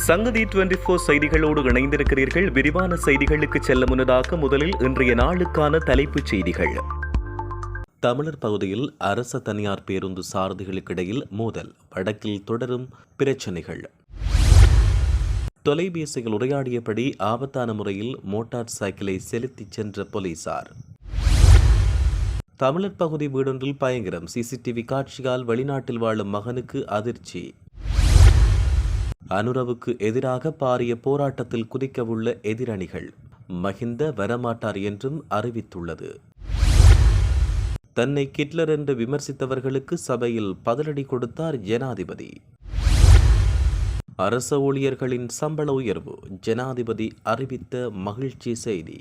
சங்கதி 24 செய்திகளோடு இணைந்திருக்கிறீர்கள். விரிவான செய்திகளுக்கு செல்ல முன்னதாக முதலில் இன்றைய நாளுக்கான தலைப்புச் செய்திகள். தமிழர் பகுதியில் அரச தனியார் பேருந்து சாரதிகளுக்கிடையில் மோதல், வடக்கில் தொடரும் பிரச்சினைகள். தொலைபேசியில் உரையாடியபடி ஆபத்தான முறையில் மோட்டார் சைக்கிளை செலுத்திச் சென்ற போலீசார். தமிழர் பகுதி வீடொன்றில் பயங்கரம், சிசிடிவி காட்சியால் வெளிநாட்டில் வாழும் மகனுக்கு அதிர்ச்சி. அனுரவுக்கு எதிராக பாரிய போராட்டத்தில் குதிக்கவுள்ள எதிரணிகள், மஹிந்த வரமாட்டார் என்றும் அறிவித்துள்ளது. தன்னை கிட்லர் என்று விமர்சித்தவர்களுக்கு சபையில் பதிலடி கொடுத்தார் ஜனாதிபதி. அரச ஊழியர்களின் சம்பள உயர்வு, ஜனாதிபதி அறிவித்த மகிழ்ச்சி செய்தி.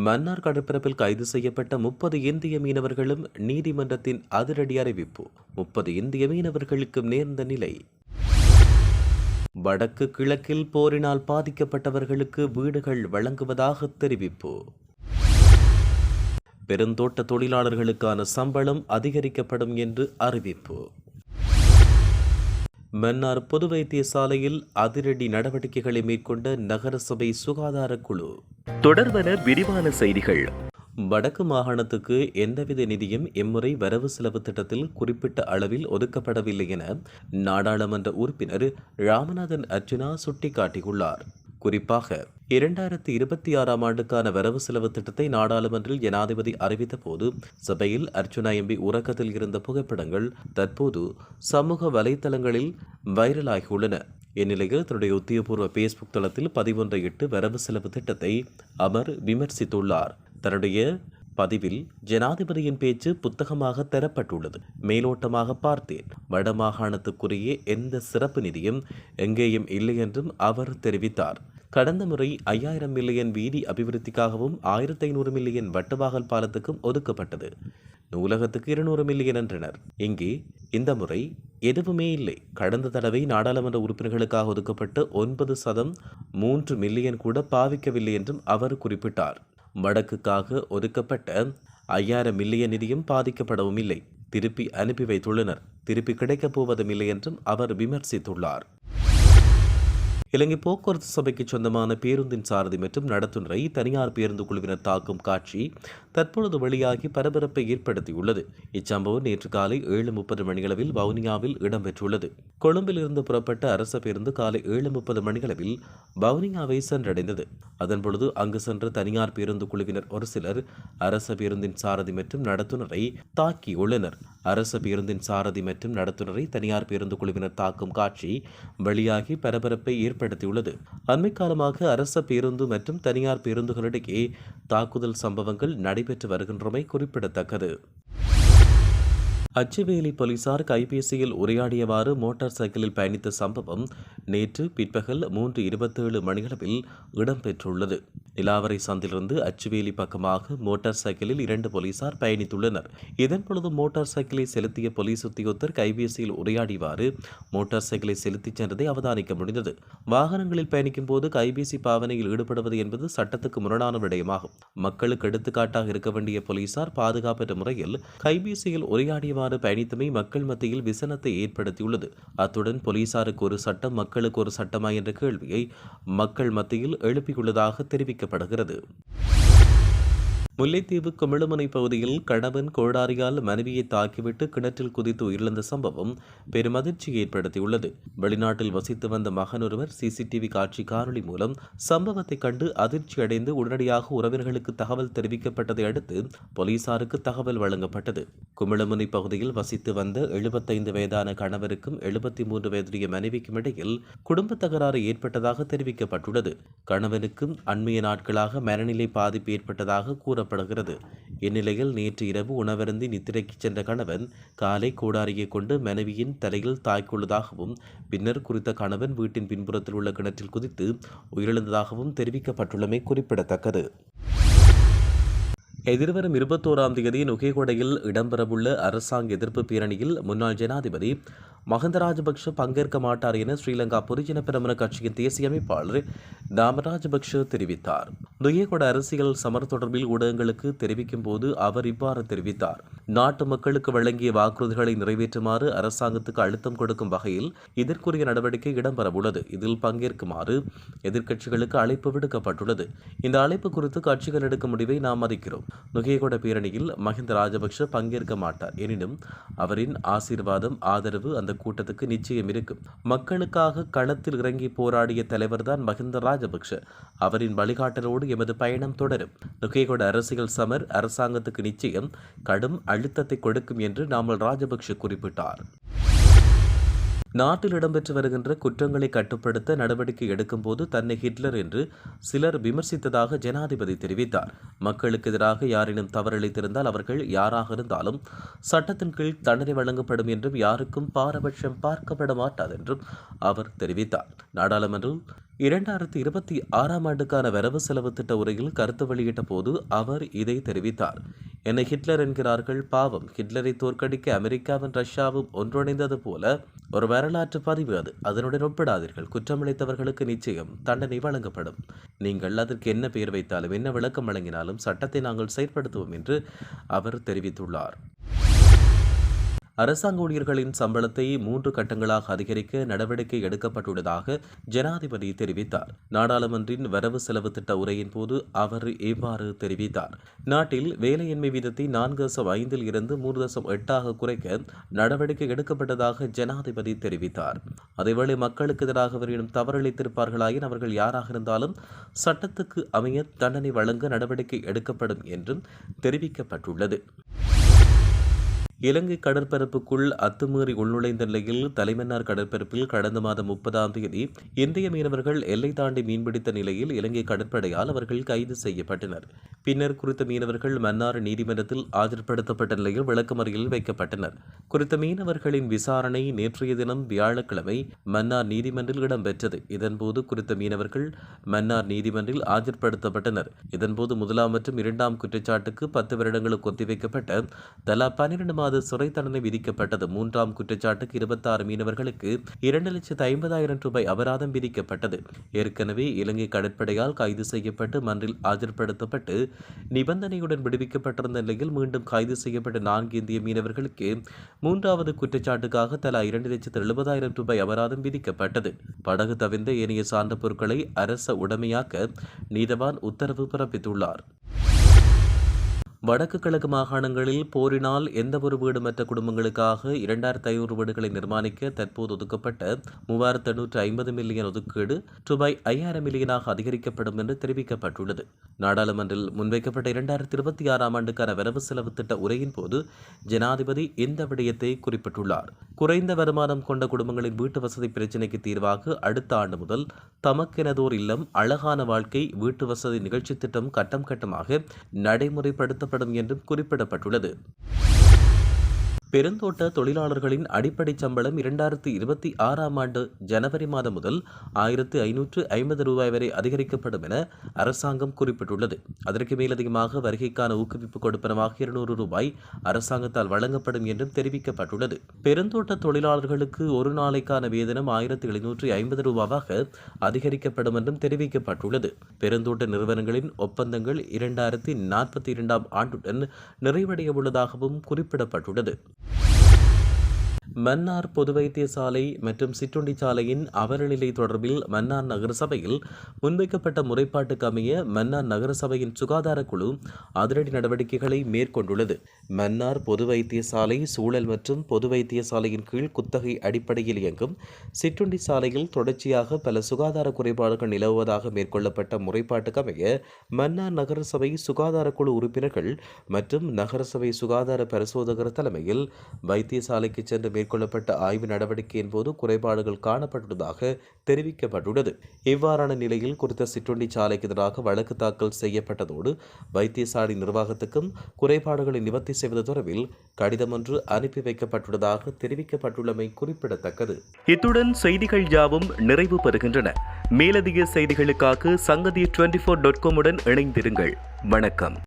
மன்னார் கடற்பரப்பில் கைது செய்யப்பட்ட 30 இந்திய மீனவர்களும் நீதிமன்றத்தின் அதிரடி அறிவிப்பு. 30 இந்திய மீனவர்களுக்கும் நேர்ந்த நிலை. வடக்கு கிழக்கில் போரினால் பாதிக்கப்பட்டவர்களுக்கு வீடுகள் வழங்குவதாக தெரிவிப்பு. பெருந்தோட்ட தொழிலாளர்களுக்கான சம்பளம் அதிகரிக்கப்படும் என்று அறிவிப்பு. மன்னார் பொது வைத்தியசாலையில் அதிரடி நடவடிக்கைகளை மேற்கொண்ட நகரசபை சுகாதார குழு. தொடர்வன விரிவான செய்திகள். வடக்கு மாகாணத்துக்கு எந்தவித நிதியும் இம்முறை வரவு செலவு திட்டத்தில் குறிப்பிட்ட அளவில் ஒதுக்கப்படவில்லை என நாடாளுமன்ற உறுப்பினர் ராமநாதன் அர்ஜுனா சுட்டிக்காட்டியுள்ளார். குறிப்பாக 2026ஆம் ஆண்டுக்கான வரவு செலவு திட்டத்தை நாடாளுமன்றில் ஜனாதிபதி அறிவித்த போது சபையில் அர்ச்சுனா எம்பி உறக்கத்தில் இருந்த புகைப்படங்கள் தற்போது சமூக வலைதளங்களில் வைரலாகியுள்ளன. இந்நிலையில் தன்னுடைய உத்தியோகபூர்வ பேஸ்புக் தளத்தில் பதிவொன்றை இட்டு வரவு செலவு திட்டத்தை அவர் விமர்சித்துள்ளார். தன்னுடைய பதிவில் ஜனாதிபதியின் பேச்சு புத்தகமாக தரப்பட்டுள்ளது. மேலோட்டமாக பார்த்தேன். வடமாகாணத்துக்குரிய எந்த சிறப்பு நிதியும் எங்கேயும் இல்லை என்றும் அவர் தெரிவித்தார். கடந்த முறை 5000 மில்லியன் வீதி அபிவிருத்திக்காகவும் 1500 மில்லியன் வட்டவாகல் பாலத்துக்கும் ஒதுக்கப்பட்டது. நூலகத்துக்கு 200 மில்லியன் என்றனர். இங்கே இந்த முறை எதுவுமே இல்லை. கடந்த தடவை நாடாளுமன்ற உறுப்பினர்களுக்காக ஒதுக்கப்பட்ட 9% 3 மில்லியன் கூட பாவிக்கவில்லை என்றும் அவர் குறிப்பிட்டார். வடக்குக்காக ஒதுக்கப்பட்ட 5000 மில்லியன் நிதியும் பாதிக்கப்படவும் இல்லை. திருப்பி அனுப்பி வைத்துள்ளனர். திருப்பி கிடைக்கப் போவதும் இல்லை என்றும் அவர் விமர்சித்துள்ளார். இலங்கை போக்குவரத்து சபைக்கு சொந்தமான பேருந்தின் சாரதி மற்றும் நடத்துனரை தனியார் பேருந்து குழுவினர் தாக்கும் காட்சி தற்பொழுது வெளியாகி பரபரப்பை ஏற்படுத்தியுள்ளது. இச்சம்பவம் நேற்று காலை 7:30 மணியளவில் வவுனியாவில் இடம்பெற்றுள்ளது. கொழும்பில் இருந்து புறப்பட்ட அரச பேருந்து காலை 7:30 மணியளவில் வவுனியாவை சென்றடைந்தது. அதன்பொழுது அங்கு சென்ற தனியார் பேருந்து குழுவினர் ஒரு சிலர் அரச பேருந்தின் சாரதி மற்றும் நடத்துனரை தாக்கியுள்ளனர். அரச பேருந்தின் சாரதி மற்றும் நடத்துனரை தனியார் பேருந்து குழுவினர் தாக்கும் காட்சி வெளியாகி பரபரப்பை ஏற்படுத்தியுள்ளது. அண்மை காலமாக அரச பேருந்து மற்றும் தனியார் பேருந்துகளிடையே தாக்குதல் சம்பவங்கள் நடைபெற்று வருகின்றமை குறிப்பிடத்தக்கது. அச்சுவேலி போலீசார் கைபேசியில் உரையாடியவாறு மோட்டார் சைக்கிளில் பயணித்த சம்பவம் நேற்று பிற்பகல் 3:27 மணியளவில் இடம்பெற்றுள்ளது. நிலாவரை சந்திலிருந்து அச்சுவேலி பக்கமாக மோட்டார் சைக்கிளில் 2 போலீசார் பயணித்துள்ளனர். இதன்பொழுது மோட்டார் சைக்கிளை செலுத்திய போலீஸ் உத்தியோகத்தர் கைபேசியில் உரையாடியவாறு மோட்டார் சைக்கிளை செலுத்திச் சென்றதை அவதானிக்க முடிந்தது. வாகனங்களில் பயணிக்கும் போது கைபேசி பாவனையில் ஈடுபடுவது என்பது சட்டத்துக்கு முரணான விடயமாகும். மக்களுக்கு எடுத்துக்காட்டாக இருக்க வேண்டிய போலீசார் பாதுகாப்பற்ற முறையில் கைபேசியில் உரையாடியவாறு பயணித்தமை மக்கள் மத்தியில் விசனத்தை ஏற்படுத்தியுள்ளது. அத்துடன் போலீசாருக்கு ஒரு சட்டம், மக்களுக்கு ஒரு சட்டமா என்ற கேள்வியை மக்கள் மத்தியில் எழுப்பியுள்ளதாக தெரிவிக்கப்படுகிறது. முல்லைத்தீவு குமிழமனை பகுதியில் கணவன் கோடாரியால் மனைவியை தாக்கிவிட்டு கிணற்றில் குதித்து உயிரிழந்த சம்பவம் பெரும் அதிர்ச்சியை ஏற்படுத்தியுள்ளது. வெளிநாட்டில் வசித்து வந்த மகன் ஒருவர் சிசிடிவி காட்சி காணொலி மூலம் சம்பவத்தை கண்டு அதிர்ச்சி அடைந்து உடனடியாக உறவினர்களுக்கு தகவல் தெரிவிக்கப்பட்டதை அடுத்து போலீசாருக்கு தகவல் வழங்கப்பட்டது. குமிழமனை பகுதியில் வசித்து வந்த 75 வயதான கணவருக்கும் 73 வயதுடைய மனைவிக்கும் இடையில் குடும்ப தகராறு ஏற்பட்டதாக தெரிவிக்கப்பட்டுள்ளது. கணவனுக்கும் அண்மைய நாட்களாக மனநிலை பாதிப்பு ஏற்பட்டதாக கூறப்படுகிறது. இந்நிலையில் நேற்று இரவு உணவருந்தி நித்திரைக்கு சென்ற கணவன் காலை கோடாரியை கொண்டு மனைவியின் தலையில் தாக்கியுள்ளதாகவும் பின்னர் குறித்த கணவன் வீட்டின் பின்புறத்தில் உள்ள கிணற்றில் குதித்து உயிரிழந்ததாகவும் தெரிவிக்கப்பட்டுள்ளமை குறிப்பிடத்தக்கது. எதிர்வரும் 21ஆம் தேதி நுகேகொடையில் இடம்பெறவுள்ள அரசாங்க எதிர்ப்பு பேரணியில் முன்னாள் ஜனாதிபதி மஹிந்த ராஜபக்ஷ பங்கேற்க மாட்டார் என ஸ்ரீலங்கா பொதுஜன பெரமுன கட்சியின் தேசிய அமைப்பாளர் நாம ராஜபக்ஷ தெரிவித்தார். நுயேகொட அரசியல் சமர் தொடர்பில் ஊடகங்களுக்கு தெரிவிக்கும் போது அவர் இவ்வாறு தெரிவித்தார். நாட்டு மக்களுக்கு வழங்கிய வாக்குறுதிகளை நிறைவேற்றுமாறு அரசாங்கத்துக்கு அழுத்தம் கொடுக்கும் வகையில் இதற்குரிய நடவடிக்கை இடம்பெறவுள்ளது. இதில் பங்கேற்குமாறு எதிர்க்கட்சிகளுக்கு அழைப்பு விடுக்கப்பட்டுள்ளது. இந்த அழைப்பு குறித்து கட்சிகள் எடுக்கும் முடிவை நாம் மதிக்கிறோம். நுகேகொட பேரணியில் மஹிந்த ராஜபக்ஷ பங்கேற்க மாட்டார். எனினும் அவரின் ஆசீர்வாதம் ஆதரவு அந்த கூட்டத்துக்கு நிச்சயம் இருக்கும். மக்களுக்காக களத்தில் இறங்கி போராடிய தலைவர்தான் மஹிந்த ராஜபக்ஷ. அவரின் வழிகாட்டலோடு எமது பயணம் தொடரும். நுகேகொட அரசியல் சமர் அரசாங்கத்துக்கு நிச்சயம் கடும் அழுத்தத்தை கொடுக்கும் என்று நாமல் ராஜபக்ஷ குறிப்பிட்டார். நாட்டில் இடம்பெற்று வருகின்ற குற்றங்களை கட்டுப்படுத்த நடவடிக்கை எடுக்கும் போது தன்னை ஹிட்லர் என்று சிலர் விமர்சித்ததாக ஜனாதிபதி தெரிவித்தார். மக்களுக்கு எதிராக யாரேனும் தவறிழைத்திருந்தால் அவர்கள் யாராக இருந்தாலும் சட்டத்தின் கீழ் தண்டனை வழங்கப்படும் என்றும் யாருக்கும் பாரபட்சம் பார்க்கப்பட மாட்டாது என்றும் அவர் தெரிவித்தார். நாடாளுமன்றம் 2026 ஆண்டுக்கான வரவு செலவு திட்ட உரையில் கருத்து வெளியிட்ட போது அவர் இதை தெரிவித்தார். என்னை ஹிட்லர் என்கிறார்கள், பாவம். ஹிட்லரை தோற்கடிக்க அமெரிக்காவும் ரஷ்யாவும் ஒன்றிணைந்தது போல ஒரு வரலாற்று பதிவு அது. அதனுடன் ஒப்பிடாதீர்கள். குற்றமளித்தவர்களுக்கு நிச்சயம் தண்டனை வழங்கப்படும். நீங்கள் அதற்கு என்ன பெயர் வைத்தாலும் என்ன விளக்கம் வழங்கினாலும் சட்டத்தை நாங்கள் செயற்படுத்துவோம் என்று அவர் தெரிவித்துள்ளார். அரசாங்க ஊழியர்களின் சம்பளத்தை 3 கட்டங்களாக அதிகரிக்க நடவடிக்கை எடுக்கப்பட்டுள்ளதாக ஜனாதிபதி தெரிவித்தார். நாடாளுமன்றின் வரவு செலவு திட்ட உரையின் போது அவர் இவ்வாறு தெரிவித்தார். நாட்டில் வேலையின்மை வீதத்தை 4.5 இருந்து 3.8 குறைக்க நடவடிக்கை எடுக்கப்பட்டதாக ஜனாதிபதி தெரிவித்தார். அதேவேளை மக்களுக்கு எதிராக அவரிடம் தவறிழைத்திருப்பார்களாயின் அவர்கள் யாராக இருந்தாலும் சட்டத்துக்கு அமைய தண்டனை வழங்க நடவடிக்கை எடுக்கப்படும் என்றும் தெரிவிக்கப்பட்டுள்ளது. இலங்கை கடற்பரப்புக்குள் அத்துமீறி உள்நுழைந்த நிலையில் தலைமன்னார் கடற்பரப்பில் கடந்த மாதம் 30ஆம் தேதி இந்திய மீனவர்கள் எல்லை தாண்டி மீன்பிடித்த நிலையில் இலங்கை கடற்படையால் அவர்கள் கைது செய்யப்பட்டனர். பின்னர் குறித்த மீனவர்கள் மன்னார் நீதிமன்றத்தில் ஆஜர்படுத்தப்பட்ட நிலையில் விளக்கமறியலில் வைக்கப்பட்டனர். குறித்த மீனவர்களின் விசாரணை நேற்றைய தினம் வியாழக்கிழமை மன்னார் நீதிமன்றில் இடம்பெற்றது. இதன்போது குறித்த மீனவர்கள் மன்னார் நீதிமன்றில் ஆஜர்படுத்தப்பட்டனர். இதன்போது 1ஆம் மற்றும் 2ஆம் குற்றச்சாட்டுக்கு 10 வருடங்களுக்கு ஒத்திவைக்கப்பட்ட தலா 12 சிறை தண்டனை விதிக்கப்பட்டது. 3ஆம் குற்றச்சாட்டுக்கு 26 மீனவர்களுக்கு 2,50,000 ரூபாய் அபராதம் விதிக்கப்பட்டது. ஏற்கனவே இலங்கை கடற்படையால் கைது செய்யப்பட்டு மன்றில் ஆஜர்படுத்தப்பட்டு நிபந்தனையுடன் விடுவிக்கப்பட்டிருந்த நிலையில் மீண்டும் கைது செய்யப்பட்ட 4 இந்திய மீனவர்களுக்கு 3வது குற்றச்சாட்டுக்காக தலா 2,70,000 ரூபாய் அபராதம் விதிக்கப்பட்டது. படகு தவிர்ந்த ஏனைய சார்ந்த பொருட்களை அரச உடைமையாக்க நீதவான் உத்தரவு பிறப்பித்துள்ளார். வடக்கு கிழக்கு மாகாணங்களில் போரினால் எந்தவொரு வீடுமற்ற குடும்பங்களுக்காக 2,500 வீடுகளை நிர்மாணிக்க தற்போது ஒதுக்கப்பட்ட 3,850 மில்லியன் ஒதுக்கீடு ரூபாய் 5,000 மில்லியனாக அதிகரிக்கப்படும் என்று தெரிவிக்கப்பட்டுள்ளது. நாடாளுமன்றில் முன்வைக்கப்பட்ட 2026ஆம் ஆண்டுக்கான வரவு செலவு திட்ட உரையின் போது ஜனாதிபதி இந்த விடயத்தை குறிப்பிட்டுள்ளார். குறைந்த வருமானம் கொண்ட குடும்பங்களின் வீட்டு வசதி பிரச்சினைக்கு தீர்வாக அடுத்த ஆண்டு முதல் தமக்கெனதோர் இல்லம் அழகான வாழ்க்கை வீட்டு வசதி நிகழ்ச்சி திட்டம் கட்டம் கட்டமாக நடைமுறைப்படுத்தப்படும் என்றும் குறிப்பிடப்பட்டுள்ளது. பெருந்தோட்ட தொழிலாளர்களின் அடிப்படை சம்பளம் 2026ஆம் ஆண்டு ஜனவரி மாதம் முதல் 1,550 ரூபாய் வரை அதிகரிக்கப்படும் என அரசாங்கம் குறிப்பிட்டுள்ளது. அதற்கு மேலதிகமாக வருகைக்கான ஊக்குவிப்பு கொடுப்பனமாக 200 ரூபாய் அரசாங்கத்தால் வழங்கப்படும் என்றும் தெரிவிக்கப்பட்டுள்ளது. பெருந்தோட்ட தொழிலாளர்களுக்கு ஒரு நாளைக்கான வேதனம் 1,750 ரூபாவாக அதிகரிக்கப்படும் என்றும் தெரிவிக்கப்பட்டுள்ளது. பெருந்தோட்ட நிறுவனங்களின் ஒப்பந்தங்கள் 2042ஆம் ஆண்டுடன் நிறைவடைய உள்ளதாகவும் குறிப்பிடப்பட்டுள்ளது. மன்னார் பொது வைத்தியசாலை மற்றும் சிற்றுண்டி சாலையின் அவலநிலை தொடர்பில் மன்னார் நகரசபையில் முன்வைக்கப்பட்ட முறைப்பாட்டுக்கு அமைய மன்னார் நகரசபையின் சுகாதார குழு அதிரடி நடவடிக்கைகளை மேற்கொண்டுள்ளது. மன்னார் பொது வைத்தியசாலை சூழல் மற்றும் பொது வைத்தியசாலையின் கீழ் குத்தகை அடிப்படையில் இயங்கும் சிற்றுண்டி சாலையில் தொடர்ச்சியாக பல சுகாதார குறைபாடுகள் நிலவுவதாக மேற்கொள்ளப்பட்ட முறைப்பாட்டுக்கு அமைய மன்னார் நகரசபை சுகாதார குழு உறுப்பினர்கள் மற்றும் நகரசபை சுகாதார பரிசோதகர் தலைமையில் வைத்தியசாலைக்கு சென்று மேற்கொள்ளப்பட்ட ஆய்வு நடவடிக்கையின் போது குறைபாடுகள் காணப்பட்டுள்ளதாக தெரிவிக்கப்பட்டுள்ளது. இவ்வாறான நிலையில் குறித்த சிற்றுண்டி சாலைக்கு எதிராக வழக்கு தாக்கல் செய்யப்பட்டதோடு வைத்தியசாலை நிர்வாகத்துக்கும் குறைபாடுகளை நிவர்த்தி செய்வது தொடர்பில் கடிதம் ஒன்று அனுப்பி வைக்கப்பட்டுள்ளதாக தெரிவிக்கப்பட்டுள்ளமை குறிப்பிடத்தக்கது. இத்துடன் செய்திகள் யாவும் நிறைவு பெறுகின்றன. மேலதிக செய்திகளுக்காக சங்கதி 24.com உடன் இணைந்திருங்கள். வணக்கம்.